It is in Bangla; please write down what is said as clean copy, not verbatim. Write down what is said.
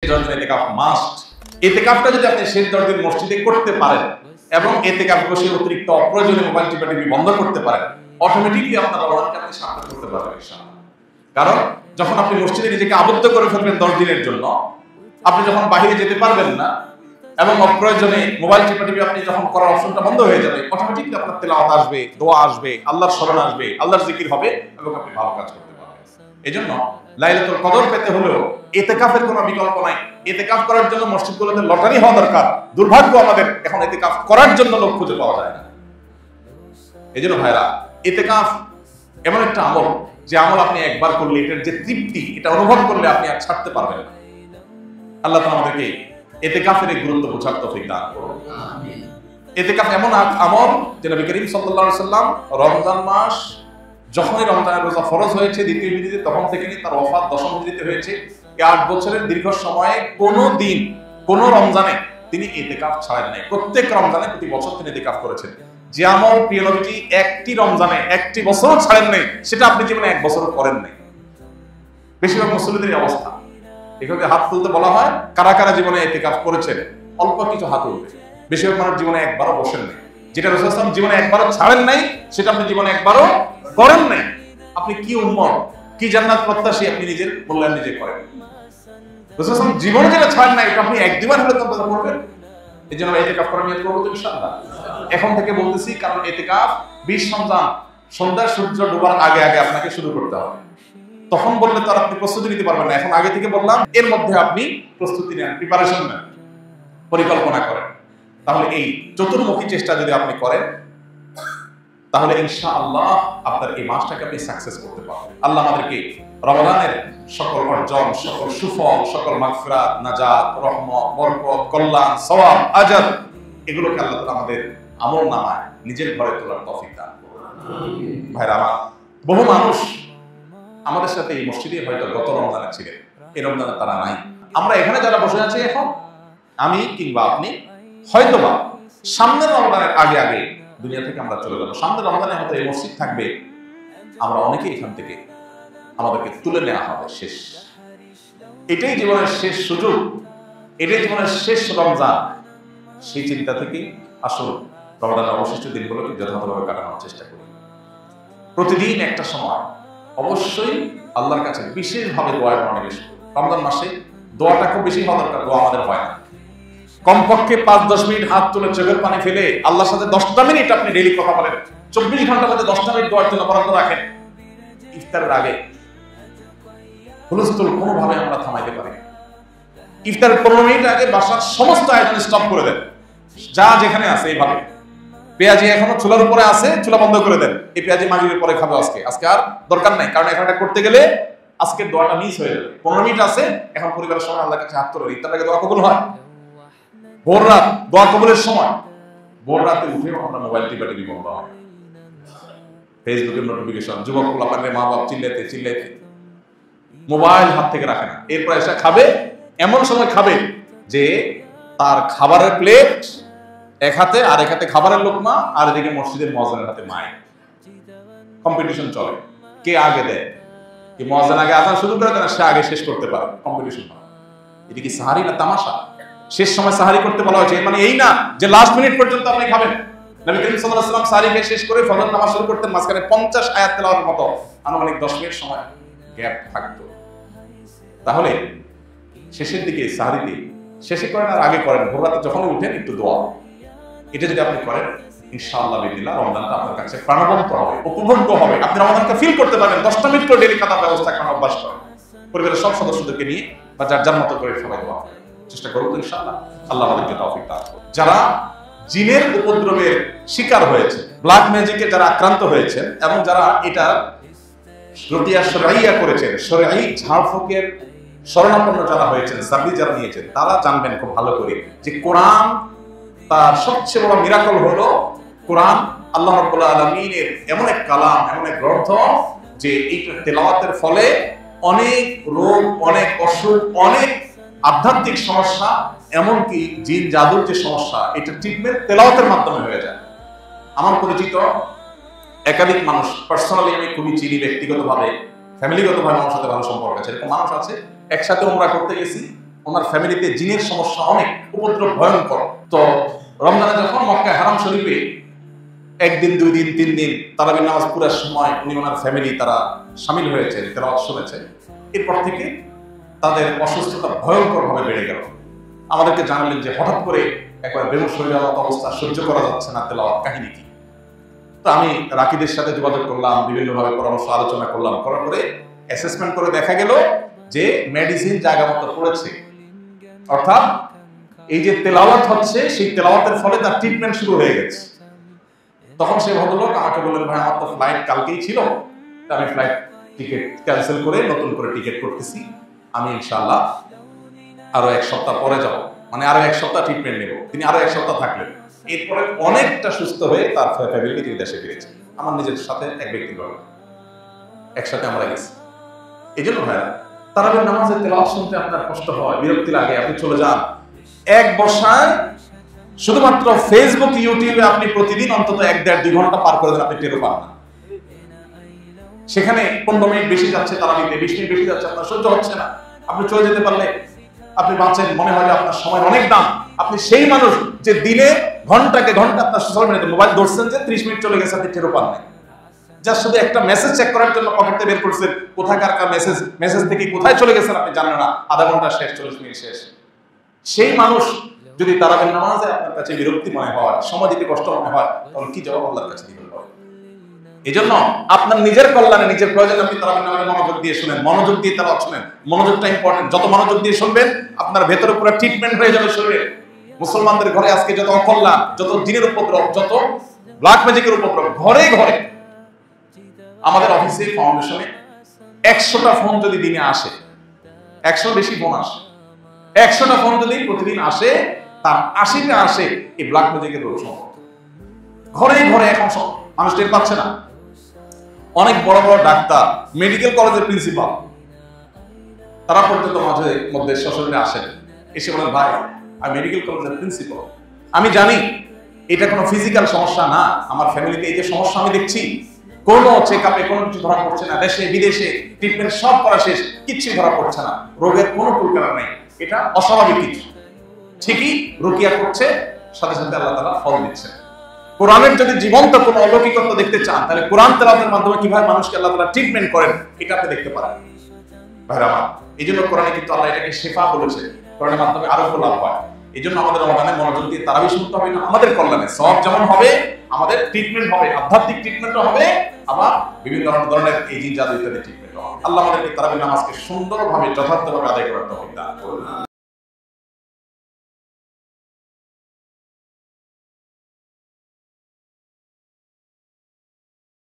জন্য ইতিকাফ মাস্ট। ইতিকাফটা যদি আপনি শেষ 10 দিন মসজিদে করতে পারেন এবং ইতিকাফ বসে অতিরিক্ত অপ্রয়োজনীয় মোবাইল টিপাটিপি বন্ধ করতে পারেন, অটোমেটিকলি আপনার রমজানকে আপনি সার্থক করতে পারবেন ইনশাআল্লাহ। কারণ যখন আপনি মসজিদে নিজেকে আবদ্ধ করে ফেলবেন 10 দিনের জন্য, আপনি যখন বাইরে যেতে পারবেন না এবং অপ্রয়োজনে মোবাইল টিপাটিপি আপনি যখন করার অপশনটা বন্ধ হয়ে যাবে, অটোমেটিকলি আপনার তেলাওয়াত আসবে, দোয়া আসবে, আল্লাহর স্মরণ আসবে, আল্লাহর জিকির হবে এবং আপনি ভালো কাজ করতে পারবেন। এজন্য লাইলাতুল কদর পেতে হলেও ইতিকাফের কোনো বিকল্প নাই। ইতিকাফ করার জন্য মসজিদগুলোতে লটারি হওয়া দরকার। দুর্ভাগ্য আমাদের, এখন ইতিকাফ করার জন্য লোক খুঁজে পাওয়া যায় না। এজন্য ভাইরা, ইতিকাফ এমন একটা আমল, যে আমল আপনি একবার করলে এটার যে তৃপ্তি, এটা অনুভব করলে আপনি আর ছাড়তে পারবেন না। আল্লাহ তাআলা আমাদেরকে ইতিকাফের গুরুত্ব বোঝার তৌফিক দান করুন। আমিন। ইতিকাফ এমন আমল যে নবী করিম সাল্লাল্লাহু আলাইহি সাল্লাম রমজান মাস যখনই রমজানের রোজা ফরজ হয়েছে দ্বিতীয় হিজরিতে, তখন থেকেই তার ওফাত দশম হিজরিতে হয়েছে। এই 8 বছরের দীর্ঘ সময়ে কোনো দিন, কোনো রমজানে তিনি ইতিকাফ ছাড়েন নাই। প্রত্যেক রমজানে প্রতি বছর তিনি ইতিকাফ করেছেন। যে আমল প্রিয় নবীজি একটি রমজানে একটি বছরও ছাড়েন নাই, সেটা আপনি জীবনে 1 বছরও করেন নাই। বেশিরভাগ মুসলিমদের অবস্থা। এখানে হাত তুলতে বলা হয়, কারা কারা জীবনে ইতিকাফ করেছেন? অল্প কিছু হাত উঠবে। বেশিরভাগ মানুষ জীবনে একবারও বসেন নাই। যেটা রাসূল সাল্লাল্লাহু আলাইহি ওয়াসাল্লাম জীবনে একবারও ছাড়েন নাই, সেটা আপনি জীবনে একবারও করেন নাই। আপনি কি উম্মত, কি জান্নাত প্রত্যাশী, আপনি নিজের মূল্যায়ন নিজে করেন। রাসূল সাল্লাল্লাহু আলাইহি ওয়াসাল্লাম জীবনে যেটা ছাড়েন নাই, এটা আপনি এক দুবার হলে তো করবেন। এজন্য ইতিকাফ করার নিয়ত করব তো ইনশাআল্লাহ। এখন থেকে বলতেছি, কারণ ইতিকাফ 20 রমজান সন্ধ্যা সূর্য ডোবার আগে আগে আপনাকে শুরু করতে হবে। তখন বললে তো আর আপনি প্রস্তুতি নিতে পারবেন না। এখন আগে থেকে বললাম, এর মধ্যে আপনি প্রস্তুতি নেন, প্রিপারেশন নেন, পরিকল্পনা করেন। তাহলে এই চতুর্মুখী চেষ্টা যদি আপনি করেন, তাহলে ইনশাআল্লাহ আপনার এই মাসটাকে আপনি সাকসেস করতে পারবেন। আল্লাহ আমাদেরকে রমজানের সকল অর্জন, সকল সুফল, সকল মাগফিরাত, নাজাত, রহমত, বরকত, কল্যাণ, সওয়াব, আজর, এগুলোকে আল্লাহ তাআলা আমাদের আমলনামায় নিজের ঘরে তোলার তৌফিক দান করুন। আমিন। ভাইরা আমার, বহু মানুষ আমাদের সাথে এই মসজিদে হয়তো গত রমজানে ছিলেন, এই রমজানে তারা নাই। আমরা এখানে যারা বসে আছি এখন, আমি কিংবা আপনি, হয়তোবা সামনের রমজানের আগে আগে দুনিয়া থেকে আমরা চলে যাব। সামনের রমজানে আমাদের এই মসজিদ থাকবে, আমরা অনেকে এখান থেকে আমাদেরকে তুলে নেওয়া হবে শেষ। এটাই জীবনের শেষ সুযোগ, এটাই জীবনের শেষ রমজান। সেই চিন্তা থেকেই আসলে রমজানের অবশিষ্ট দিনগুলোকে যথাযথভাবে কাটানোর চেষ্টা করি। প্রতিদিন একটা সময় অবশ্যই আল্লাহর কাছে বিশেষভাবে দোয়ার মনোনিবেশ করি। রমজান মাসে দোয়াটা খুব বেশি হওয়া দরকার, দোয়া আমাদের হয় না। কমপক্ষে 5-10 মিনিট হাত তুলে চোখের পানি ফেলে আল্লাহর সাথে 10টা মিনিট আপনি ডেইলি কথা বলেন। 24 ঘন্টার মধ্যে 10টা মিনিট দোয়ার জন্য বরাদ্দ রাখেন। ইফতারের আগে হুলস্থুল কোনোভাবে আমরা থামাইতে পারি না। ইফতারের 15 মিনিট আগে বাসার সমস্ত আয়োজন স্টপ করে দেন, যা যেখানে আছে এইভাবে। পেঁয়াজি এখনো চুলার উপরে আছে, চুলা বন্ধ করে দেন। এই পেঁয়াজি মাগরিবের পরে খাবো আজকে আর দরকার নাই, কারণ এখানটা করতে গেলে আজকের দোয়াটা মিস হয়ে যাবে। 15 মিনিট আছে, এখন পরিবারের সময় আল্লাহর কাছে হাত তুলে ইফতারের আগে দোয়া কবুল হয়। ভোর রাত দোয়া কবুলের সময়, ভোর রাতে উঠে আমরা মোবাইল টিপাটিপি বন্ধ হয়, ফেসবুকের নোটিফিকেশন, যুবক পোলাপানের মা বাপ চিল্লাইতে চিল্লাইতে মোবাইল হাত থেকে রাখে না। এরপর এসে খাবে, এমন সময় খাবে যে তার খাবারের প্লেট এক হাতে, আর এক হাতে খাবারের লোকমা, আর এদিকে মসজিদের মুয়াজ্জিনের হাতে মাইক। কম্পিটিশন চলে, কে আগে দেয়, কি মুয়াজ্জিন আগে আজান শুরু করে দেয়, সে আগে শেষ করতে পারে, কম্পিটিশন হয়। এটা কি সাহারি না তামাশা? শেষ সময় সাহারি করতে বলা হয়েছে, মানে এই না যে লাস্ট মিনিট পর্যন্ত আপনি খাবেন। নবী করিম সাল্লাল্লাহু আলাইহি ওয়াসাল্লাম সাহারি খেয়ে শেষ করে ফজর নামাজ শুরু করতেন, মাঝখানে 50 আয়াত তেলাওয়াতের মতো আনুমানিক 10 মিনিট সময় গ্যাপ থাকতো। তাহলে শেষের দিকে সাহারিতে শেষে করেন আর আগে করেন, ভোর রাতে যখন উঠেন একটু দোয়া, এটা যদি আপনি করেন ইনশাআল্লাহ বিদিল্লাহ রমজানটা আপনার কাছে প্রাণবন্ত হবে, উপভোগ্য হবে। আপনি রমজানকে ফিল করতে পারবেন। 10টা মিনিট করে ডেইলি খাতার ব্যবস্থা করার অভ্যাস করেন, পরিবারের সব সদস্যদেরকে নিয়ে বা যার যার মতো করে সবাই দোয়া চেষ্টা করুন ইনশাআল্লাহ। আল্লাহ আমাদেরকে তৌফিক দান করুন। যারা জিনের উপদ্রবের শিকার হয়েছে, ব্ল্যাক ম্যাজিকে যারা আক্রান্ত হয়েছেন, এবং যারা এটা রুকিয়া শরঈয়া করেছেন, শরঈ ঝাড়ফুঁকের শরণাপন্ন যারা হয়েছেন, সাবি যারা নিয়েছেন, তারা জানবেন খুব ভালো করে যে কোরআন তার সবচেয়ে বড় মিরাকল হলো কোরআন আল্লাহ রাব্বুল আলামিনের এমন এক কালাম, এমন এক গ্রন্থ যে এইটা তেলাওয়াতের ফলে অনেক রোগ, অনেক অসুখ, অনেক আধ্যাত্মিক সমস্যা, এমনকি জিন জাদুর যে সমস্যা, এটা ট্রিটমেন্ট তেলাওয়াতের মাধ্যমে হয়ে যায়। আমার পরিচিত একাধিক মানুষ, পার্সোনালি আমি খুবই চিনি, ব্যক্তিগতভাবে ফ্যামিলিগতভাবে আমার সাথে ভালো সম্পর্ক আছে, এরকম মানুষ আছে। একসাথে উমরা করতে গেছি, ওনার ফ্যামিলিতে জিনের সমস্যা অনেক, উপদ্রব ভয়ঙ্কর। তো রমজানে যখন মক্কা হারাম শরীফে একদিন, 2 দিন, 3 দিন তারাবির নামাজ পুরার সময় উনি ওনার ফ্যামিলি তারা শামিল হয়েছে, তেলাওয়াত শুনেছে। এরপর থেকে তাদের অসুস্থতা ভয়ঙ্কর ভাবে বেড়ে গেল। আমাদেরকে জানালেন যে হঠাৎ করে একবার বেহুশ হয়ে যাওয়ার অবস্থা, সহ্য করা যাচ্ছে না, তেলাওয়াত কাহিনী কি। তো আমি রাকিদের সাথে যোগাযোগ করলাম, বিভিন্নভাবে পরামর্শ আলোচনা করলাম, করার পরে অ্যাসেসমেন্ট করে দেখা গেল যে মেডিসিন জায়গা মতো পড়েছে, অর্থাৎ এই যে তেলাওয়াত হচ্ছে সেই তেলাওয়াতের ফলে তার ট্রিটমেন্ট শুরু হয়ে গেছে। তখন সে ভদ্রলোক আমাকে বললেন, ভাই আমার তো ফ্লাইট কালকেই ছিল, আমি ফ্লাইট টিকিট ক্যান্সেল করে নতুন করে টিকিট করতেছি, আমি ইনশাআল্লাহ আরো 1 সপ্তাহ পরে যাব, মানে আরো 1 সপ্তাহ ট্রিটমেন্ট নেব। তিনি আরো 1 সপ্তাহ থাকলেন, এরপরে অনেকটা সুস্থ হয়ে তার ফ্যামিলি তিনি দেশে ফিরেছেন। আমার নিজের সাথে এক ব্যক্তি একসাথে আমরা গেছি। এই জন্য ভাইরা তারাবির নামাজে তেলাওয়াত শুনতে আপনার কষ্ট হয়, বিরক্তি লাগে, আপনি চলে যান। এক বসায় শুধুমাত্র ফেসবুক, ইউটিউবে আপনি প্রতিদিন অন্তত 1-1.5-2 ঘন্টা পার করে দেন, আপনি টেরও পান না। সেখানে 15 মিনিট বেশি যাচ্ছে তারাবিতে, 20 মিনিট বেশি যাচ্ছে, আপনার সহ্য হচ্ছে না। আপনি চলে যেতে পারলে আপনি বাঁচেন, মনে হয় যে আপনার সময় অনেক দাম। আপনি সেই মানুষ যে দিনে ঘন্টাকে ঘন্টা আপনার সোশ্যাল মিডিয়াতে মোবাইল ধরছেন, যে 30 মিনিট চলে গেছে আপনি টেরও পান না। যার শুধু একটা মেসেজ চেক করার জন্য পকেটে বের করছেন, কোথাকার মেসেজ থেকে কোথায় চলে গেছেন আপনি জানেন না, আধা ঘন্টা শেষ, 40 মিনিট শেষ। সেই মানুষ যদি তারাবির নামাজে আপনার কাছে বিরক্তি মনে হয়, সময় দিতে কষ্ট মনে হয়, তাহলে কি জবাব আল্লাহর কাছে দিবেন? এই জন্য আপনার নিজের কল্যাণে, নিজের প্রয়োজনে আপনি তারাবির নামাজে মনোযোগ দিয়ে শুনেন, মনোযোগ দিয়ে তেলাওয়াত শুনেন। মনোযোগটা ইম্পর্টেন্ট। যত মনোযোগ দিয়ে শুনবেন আপনার ভেতরে পুরো ট্রিটমেন্ট হয়ে যাবে শরীরে। মুসলমানদের ঘরে আজকে যত অকল্যাণ, যত জিনের উপদ্রব, যত ব্ল্যাক ম্যাজিকের উপদ্রব, ঘরে ঘরে। আমাদের অফিসে ফাউন্ডেশনে 100টা ফোন যদি দিনে আসে, 100 বেশি ফোন আসে, 100টা ফোন যদি প্রতিদিন আসে, তার 80টা আসে এই ব্ল্যাক ম্যাজিকের রোগ সম্পর্কে। ঘরে ঘরে এখন সব মানুষ টের পাচ্ছে না। অনেক বড় বড় ডাক্তার, মেডিকেল কলেজের প্রিন্সিপাল, তারা পর্যন্ত মাঝে মধ্যে সশরীরে আসেন, এসে বলেন, ভাই আমি মেডিকেল কলেজের প্রিন্সিপাল, আমি জানি এটা কোনো ফিজিক্যাল সমস্যা না, আমার ফ্যামিলিতে এই যে সমস্যা আমি দেখছি, কোনো চেকআপে কোনো কিছু ধরা পড়ছে না, দেশে বিদেশে ট্রিটমেন্ট সব করা শেষ, কিচ্ছু ধরা পড়ছে না, রোগের কোনো কুলকানা নেই, এটা অস্বাভাবিক কিছু। ঠিকই রুকিয়া করছে, সাথে সাথে আল্লাহ তাআলা ফল দিচ্ছে। কোরআনের যদি জীবন্ত কোনো অলৌকিকত্ব দেখতে চান, তাহলে কোরআন তেলাওয়াতের মাধ্যমে কিভাবে মানুষকে আল্লাহ তাআলা ট্রিটমেন্ট করেন, এটা আপনি দেখতে পারেন। ভাইরা আমার, এই জন্য কোরআনে কিন্তু আল্লাহ এটাকে শিফা বলেছে, কোরআনের মাধ্যমে আরোগ্য লাভ হয়। এই জন্য আমাদের রমাদানে মনোযোগ দিয়ে তারাবি শুনতে হবে, না আমাদের কল্যাণে, সওয়াব যেমন হবে, আমাদের ট্রিটমেন্ট হবে, আধ্যাত্মিক ট্রিটমেন্টও হবে, আবার বিভিন্ন ধরনের এই জিন জাদু ইত্যাদি ট্রিটমেন্ট হবে। আল্লাহ আমাদেরকে তারাবি নামাজকে সুন্দরভাবে, যথার্থভাবে আদায় করার তৌফিক দান করুন।